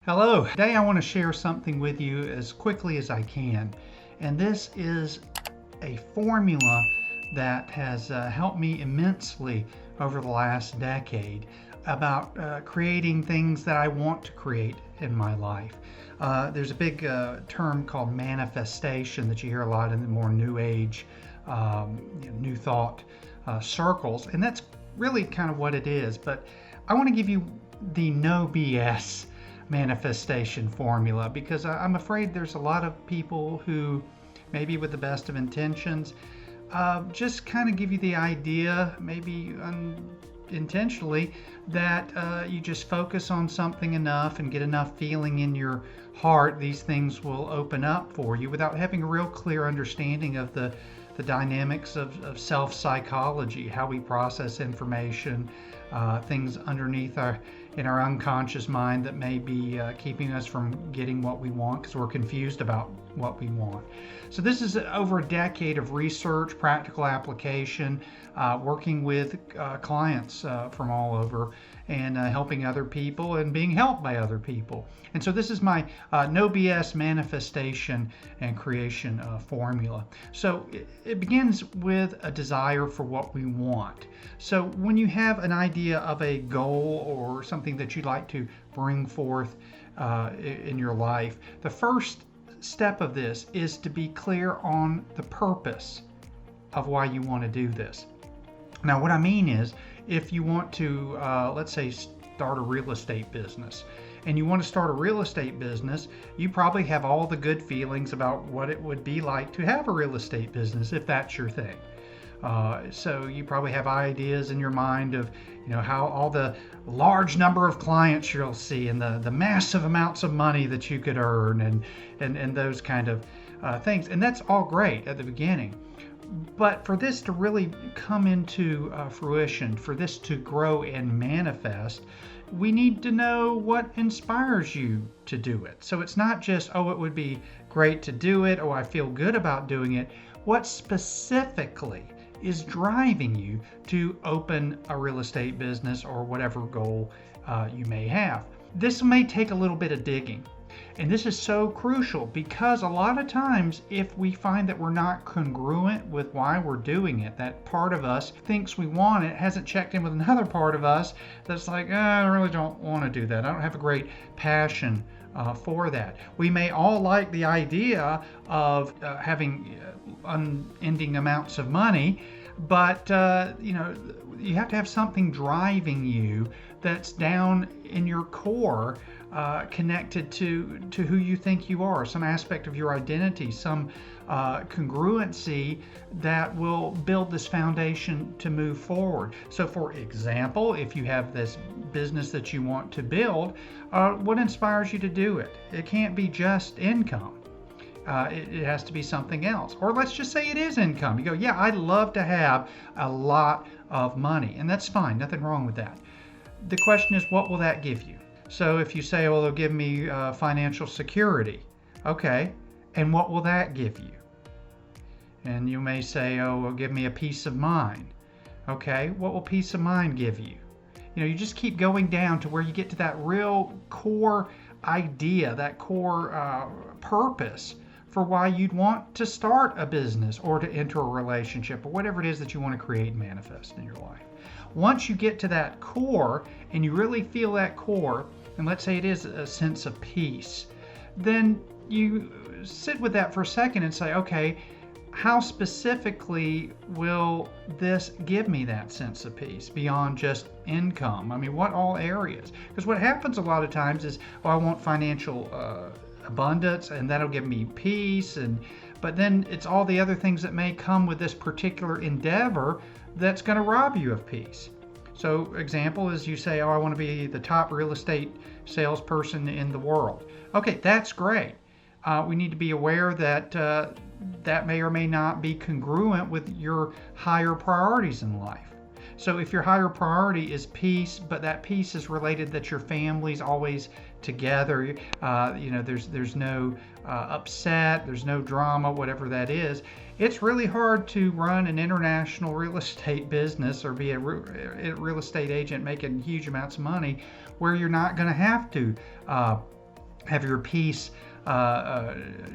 Hello. Today I want to share something with you as quickly as I can. And this is a formula that has helped me immensely over the last decade about creating things that I want to create in my life. There's a big term called manifestation that you hear a lot in the more new age, new thought circles. And that's really kind of what it is. But I want to give you the No B.S. manifestation formula, because I'm afraid there's a lot of people who, maybe with the best of intentions, just kind of give you the idea, maybe unintentionally, that you just focus on something enough and get enough feeling in your heart, these things will open up for you without having a real clear understanding of the dynamics of self-psychology, how we process information, things underneath in our unconscious mind that may be keeping us from getting what we want because we're confused about what we want. So this is over a decade of research, practical application, working with clients from all over, and helping other people and being helped by other people. And so this is my No BS manifestation and creation formula. So it begins with a desire for what we want. So when you have an idea of a goal or something that you'd like to bring forth in your life, the first step of this is to be clear on the purpose of why you want to do this. Now, what I mean is, if you want to, let's say, start a real estate business, and you want to start a real estate business, you probably have all the good feelings about what it would be like to have a real estate business if that's your thing. So you probably have ideas in your mind of, how all the large number of clients you'll see and the massive amounts of money that you could earn and those kind of things. And that's all great at the beginning. But for this to really come into fruition, for this to grow and manifest, we need to know what inspires you to do it. So it's not just, oh, it would be great to do it, oh, I feel good about doing it. What specifically is driving you to open a real estate business or whatever goal you may have? This may take a little bit of digging. And this is so crucial because a lot of times if we find that we're not congruent with why we're doing it, that part of us thinks we want it, hasn't checked in with another part of us that's like, I really don't want to do that. I don't have a great passion for that. We may all like the idea of having unending amounts of money, but you have to have something driving you that's down in your core, connected to who you think you are, some aspect of your identity, some congruency that will build this foundation to move forward. So for example, if you have this business that you want to build, what inspires you to do it? It can't be just income. It has to be something else. Or let's just say it is income. You go, yeah, I'd love to have a lot of money, and that's fine, nothing wrong with that. The question is, what will that give you? So if you say, well, they'll give me financial security, okay, and what will that give you? And you may say, oh, it'll give me a peace of mind. Okay, what will peace of mind give you? You just keep going down to where you get to that real core idea, that core purpose for why you'd want to start a business or to enter a relationship or whatever it is that you want to create and manifest in your life. Once you get to that core and you really feel that core, and let's say it is a sense of peace, then you sit with that for a second and say, okay, how specifically will this give me that sense of peace beyond just income? I mean, what all areas? Because what happens a lot of times is, I want financial abundance and that'll give me peace, but then it's all the other things that may come with this particular endeavor that's going to rob you of peace. So example is you say, I want to be the top real estate salesperson in the world. Okay, that's great. We need to be aware that that may or may not be congruent with your higher priorities in life. So if your higher priority is peace, but that peace is related that your family's always together, there's no upset, there's no drama, whatever that is, it's really hard to run an international real estate business or be a real estate agent making huge amounts of money where you're not going to have to have your peace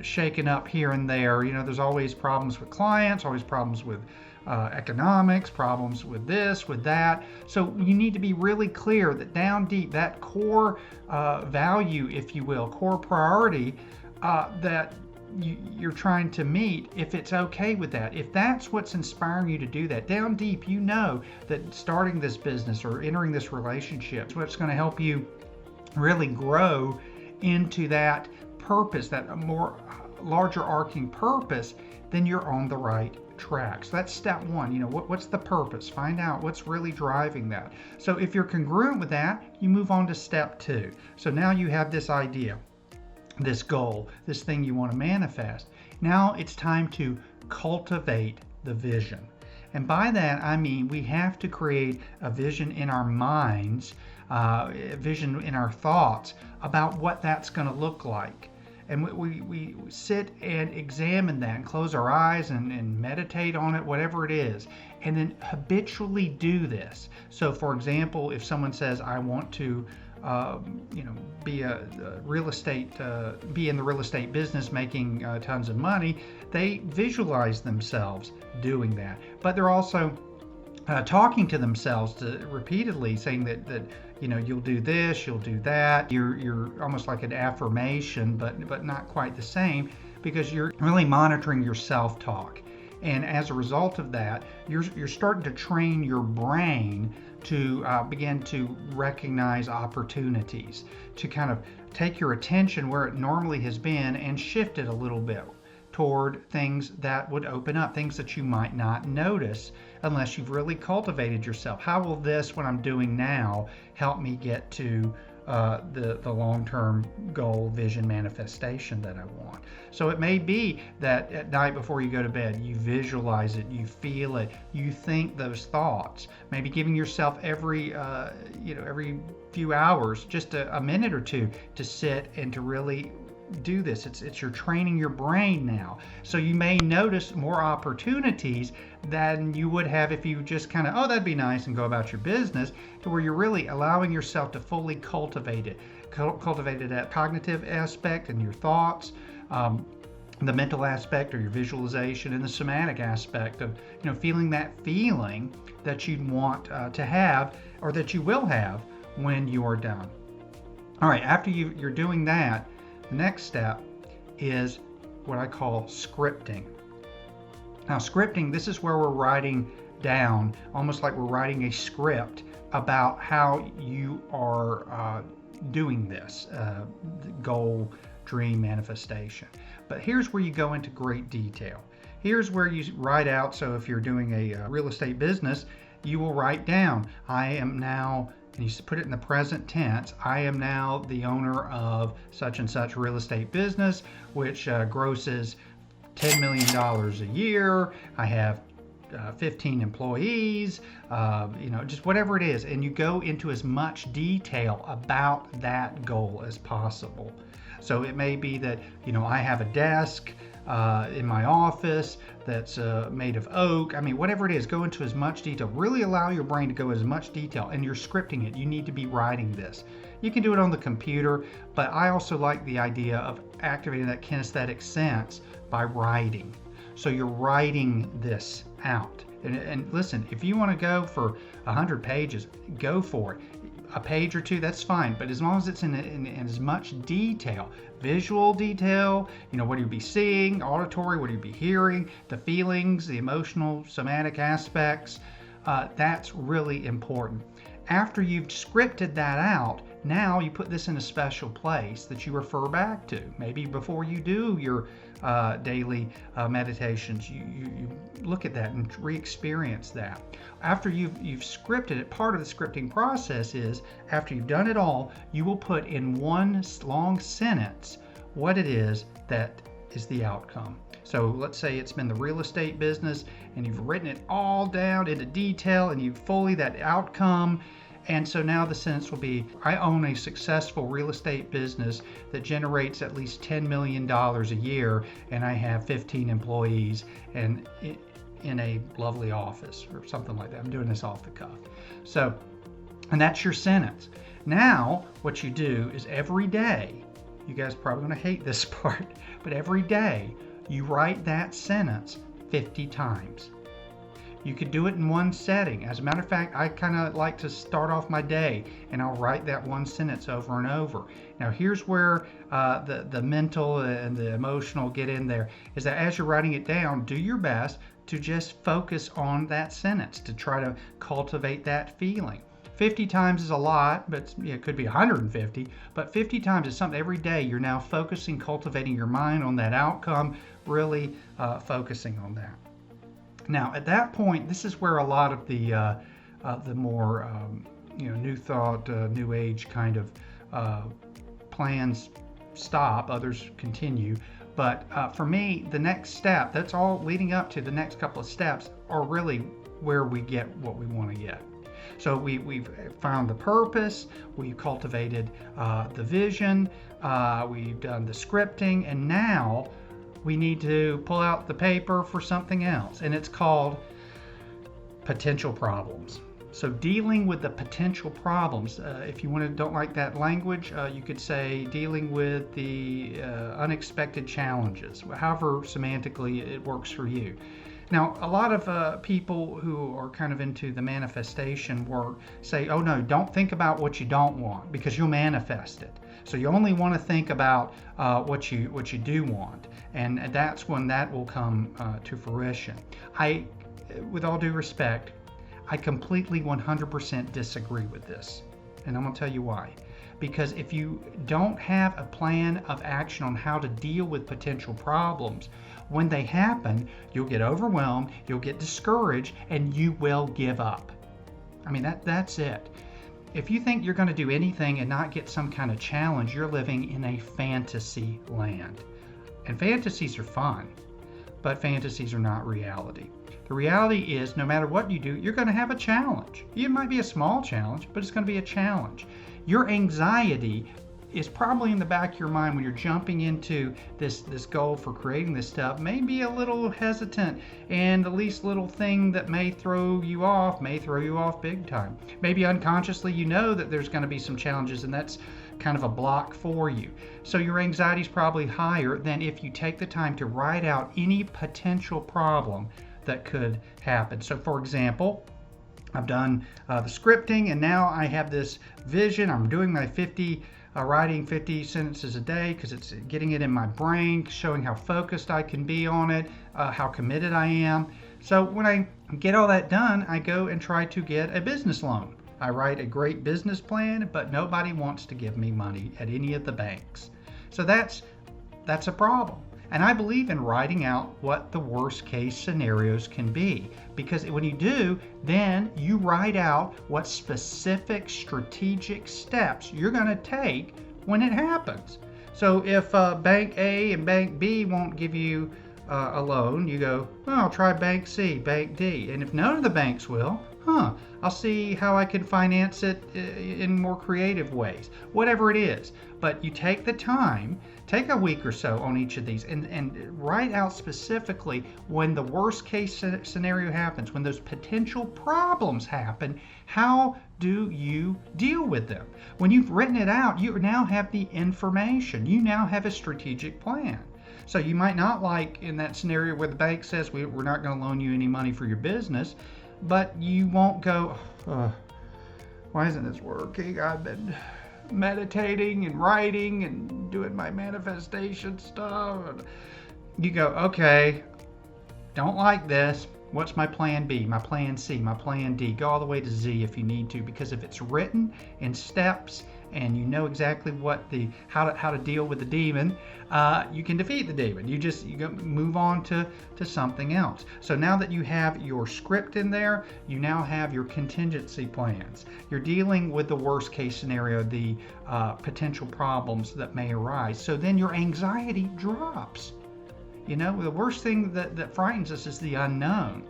shaken up here and there. You know, there's always problems with clients, always problems with economics, problems with this, with that. So you need to be really clear that down deep, that core value, if you will, core priority that you're trying to meet, if it's okay with that, if that's what's inspiring you to do that, down deep, you know that starting this business or entering this relationship is what's going to help you really grow into that purpose, that more larger arcing purpose, then you're on the right track. So that's step one. You know, what's the purpose? Find out what's really driving that. So if you're congruent with that, you move on to step two. So now you have this idea, this goal, this thing you want to manifest. Now it's time to cultivate the vision. And by that, I mean we have to create a vision in our minds, a vision in our thoughts about what that's going to look like. And we sit and examine that and close our eyes and meditate on it, whatever it is, and then habitually do this. So for example, if someone says, I want to be a real estate, be in the real estate business, making tons of money, they visualize themselves doing that. But they're also talking to themselves repeatedly, saying that you know, you'll do this, you'll do that. You're almost like an affirmation, but not quite the same, because you're really monitoring your self-talk. And as a result of that, you're starting to train your brain to begin to recognize opportunities, to kind of take your attention where it normally has been and shift it a little bit toward things that would open up, things that you might not notice unless you've really cultivated yourself. How will this, what I'm doing now, help me get to the long-term goal, vision, manifestation that I want? So it may be that at night before you go to bed, you visualize it, you feel it, you think those thoughts. Maybe giving yourself every few hours, just a minute or two, to sit and to really do this. It's you're training your brain now. So you may notice more opportunities than you would have if you just kind of, oh, that'd be nice, and go about your business, to where you're really allowing yourself to fully cultivate it. Cultivated that cognitive aspect and your thoughts, the mental aspect or your visualization, and the somatic aspect of, you know, feeling that feeling that you'd want to have, or that you will have when you are done. All right, after you're doing that, the next step is what I call scripting. Now, scripting, this is where we're writing down, almost like we're writing a script about how you are doing this goal, dream, manifestation. But here's where you go into great detail. Here's where you write out, so if you're doing a real estate business, you will write down, I am now, and you put it in the present tense, I am now the owner of such and such real estate business, which grosses $10 million a year. I have 15 employees, just whatever it is. And you go into as much detail about that goal as possible. So it may be that, I have a desk in my office that's made of oak. I mean, whatever it is, go into as much detail. Really allow your brain to go as much detail, and you're scripting it. You need to be writing this. You can do it on the computer, but I also like the idea of activating that kinesthetic sense by writing. So you're writing this out. And listen, if you want to go for 100 pages, go for it. A page or two, that's fine, but as long as it's in as much detail, visual detail, what do you be seeing, auditory, what do you be hearing, the feelings, the emotional, somatic aspects, that's really important. After you've scripted that out, now you put this in a special place that you refer back to. Maybe before you do your daily meditations, you look at that and re-experience that. After you've scripted it, part of the scripting process is, after you've done it all, you will put in one long sentence what it is that is the outcome. So let's say it's been the real estate business, and you've written it all down into detail, and you've fully that outcome. And so now the sentence will be, I own a successful real estate business that generates at least $10 million a year, and I have 15 employees and in a lovely office, or something like that. I'm doing this off the cuff. So, and that's your sentence. Now, what you do is every day you guys are probably going to hate this part, but every day you write that sentence 50 times. You could do it in one setting. As a matter of fact, I kind of like to start off my day and I'll write that one sentence over and over. Now here's where the mental and the emotional get in there, is that as you're writing it down, do your best to just focus on that sentence, to try to cultivate that feeling. 50 times is a lot, but it could be 150, but 50 times is something every day you're now focusing, cultivating your mind on that outcome, really focusing on that. Now, at that point, this is where a lot of the more new thought, new age kind of plans stop. Others continue. But for me, the next step, that's all leading up to the next couple of steps, are really where we get what we want to get. So we've found the purpose, we've cultivated the vision, we've done the scripting, and now we need to pull out the paper for something else, and it's called potential problems. So dealing with the potential problems, if you don't like that language, you could say dealing with the unexpected challenges, however semantically it works for you. Now, a lot of people who are kind of into the manifestation work say, oh no, don't think about what you don't want, because you'll manifest it. So you only want to think about what you do want, and that's when that will come to fruition. With all due respect, I completely 100% disagree with this, and I'm going to tell you why. Because if you don't have a plan of action on how to deal with potential problems, when they happen, you'll get overwhelmed, you'll get discouraged, and you will give up. I mean, that's it. If you think you're going to do anything and not get some kind of challenge, you're living in a fantasy land. And fantasies are fun, but fantasies are not reality. The reality is, no matter what you do, you're going to have a challenge. It might be a small challenge, but it's going to be a challenge. Your anxiety is probably in the back of your mind when you're jumping into this goal for creating this stuff, may be a little hesitant, and the least little thing that may throw you off big time. Maybe unconsciously you know that there's going to be some challenges, and that's kind of a block for you. So your anxiety is probably higher than if you take the time to write out any potential problem that could happen. So for example, I've done the scripting, and now I have this vision. I'm doing my writing 50 sentences a day because it's getting it in my brain, showing how focused I can be on it, how committed I am. So when I get all that done, I go and try to get a business loan. I write a great business plan, but nobody wants to give me money at any of the banks. So that's a problem. And I believe in writing out what the worst case scenarios can be, because when you do, then you write out what specific strategic steps you're going to take when it happens. So if Bank A and Bank B won't give you a loan, you go, well, I'll try Bank C, Bank D. And if none of the banks will, I'll see how I can finance it in more creative ways, whatever it is. But you take the time, take a week or so on each of these, and write out specifically when the worst case scenario happens, when those potential problems happen, how do you deal with them? When you've written it out, you now have the information. You now have a strategic plan. So you might not like in that scenario where the bank says we're not going to loan you any money for your business, but you won't go, why isn't this working? I've been meditating and writing and doing my manifestation stuff. You go, okay, don't like this. What's my plan B, my plan C, my plan D? Go all the way to Z if you need to, because if it's written in steps and you know exactly how to deal with the demon, you can defeat the demon. You move on to something else. So now that you have your script in there, you now have your contingency plans. You're dealing with the worst case scenario, the potential problems that may arise. So then your anxiety drops. You know, the worst thing that frightens us is the unknown.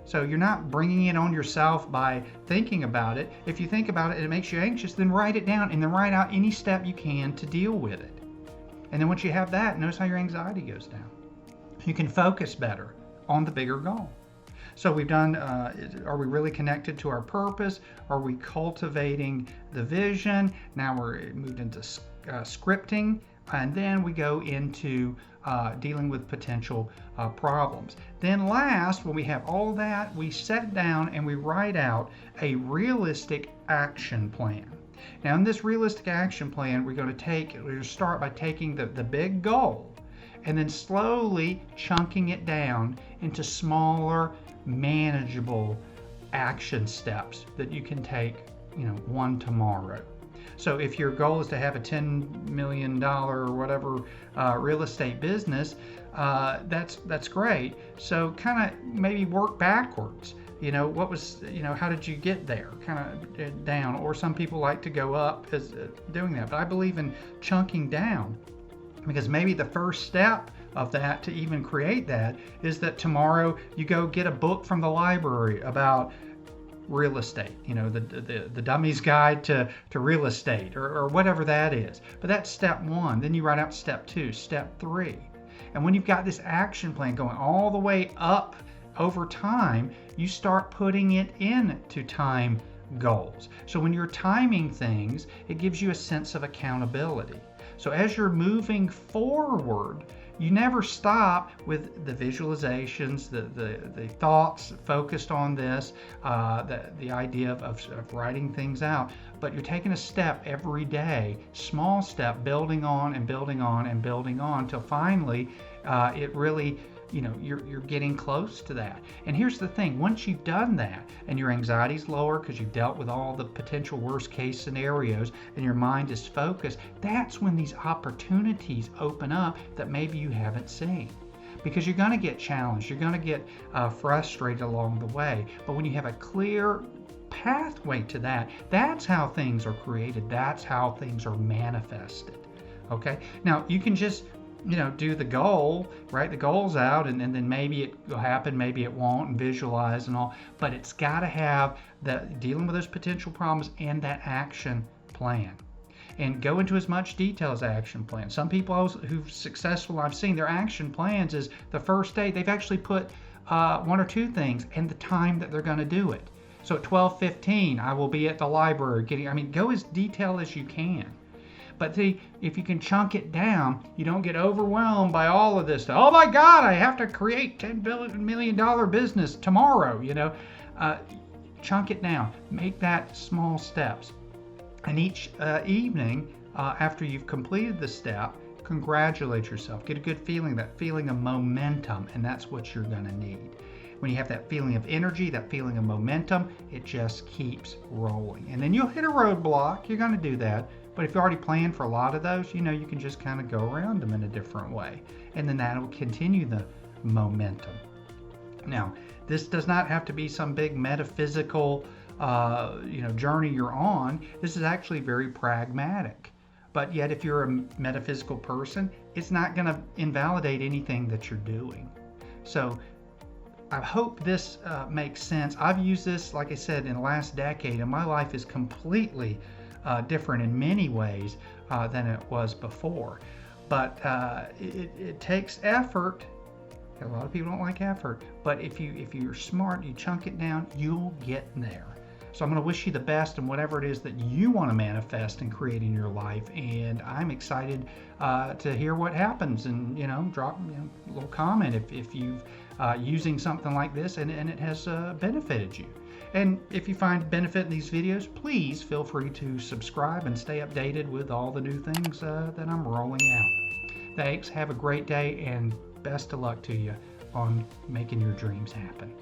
So you're not bringing it on yourself by thinking about it. If you think about it and it makes you anxious, then write it down and then write out any step you can to deal with it. And then once you have that, notice how your anxiety goes down. You can focus better on the bigger goal. So we've done, are we really connected to our purpose? Are we cultivating the vision? Now we're moved into scripting. And then we go into dealing with potential problems. Then last, when we have all that, we sit down and we write out a realistic action plan. Now in this realistic action plan, we're going to start by taking the big goal and then slowly chunking it down into smaller, manageable action steps that you can take, one tomorrow. So if your goal is to have a $10 million or whatever real estate business, that's great. So kind of maybe work backwards. How did you get there? Kind of down. Or some people like to go up as doing that. But I believe in chunking down, because maybe the first step of that to even create that is that tomorrow you go get a book from the library about real estate, the dummy's guide to real estate, or whatever that is. But that's step one. Then you write out step two, step three. And when you've got this action plan going all the way up over time, you start putting it into time goals. So when you're timing things, it gives you a sense of accountability. So as you're moving forward, you never stop with the visualizations, the thoughts focused on this, the idea of writing things out. But you're taking a step every day, small step, building on and building on and building on till finally it really, you're getting close to that. And here's the thing, once you've done that and your anxiety's lower because you've dealt with all the potential worst case scenarios and your mind is focused, that's when these opportunities open up that maybe you haven't seen. Because you're going to get challenged, you're going to get frustrated along the way. But when you have a clear pathway to that, that's how things are created, that's how things are manifested. Okay? Now, you can just do the goal, write the goals out, and then maybe it will happen, maybe it won't, and visualize and all. But it's got to have dealing with those potential problems and that action plan. And go into as much detail as action plan. Some people who've successful I've seen, their action plans is the first day they've actually put one or two things and the time that they're going to do it. So at 12:15, I will be at the library go as detailed as you can. But see, if you can chunk it down, you don't get overwhelmed by all of this stuff. Oh my God, I have to create $10 million business tomorrow, Chunk it down. Make that small steps. And each evening, after you've completed the step, congratulate yourself. Get a good feeling, that feeling of momentum, and that's what you're going to need. When you have that feeling of energy, that feeling of momentum, it just keeps rolling. And then you'll hit a roadblock. You're going to do that. But if you already planned for a lot of those, you can just kind of go around them in a different way. And then that'll continue the momentum. Now, this does not have to be some big metaphysical, journey you're on. This is actually very pragmatic. But yet, if you're a metaphysical person, it's not going to invalidate anything that you're doing. So I hope this makes sense. I've used this, like I said, in the last decade, and my life is completely different in many ways than it was before. But it takes effort. A lot of people don't like effort, but if you're smart, you chunk it down, you'll get there. So I'm going to wish you the best in whatever it is that you want to manifest and create in your life. And I'm excited to hear what happens. And drop a little comment if you've using something like this and it has benefited you. And if you find benefit in these videos, please feel free to subscribe and stay updated with all the new things that I'm rolling out. Thanks. Have a great day and best of luck to you on making your dreams happen.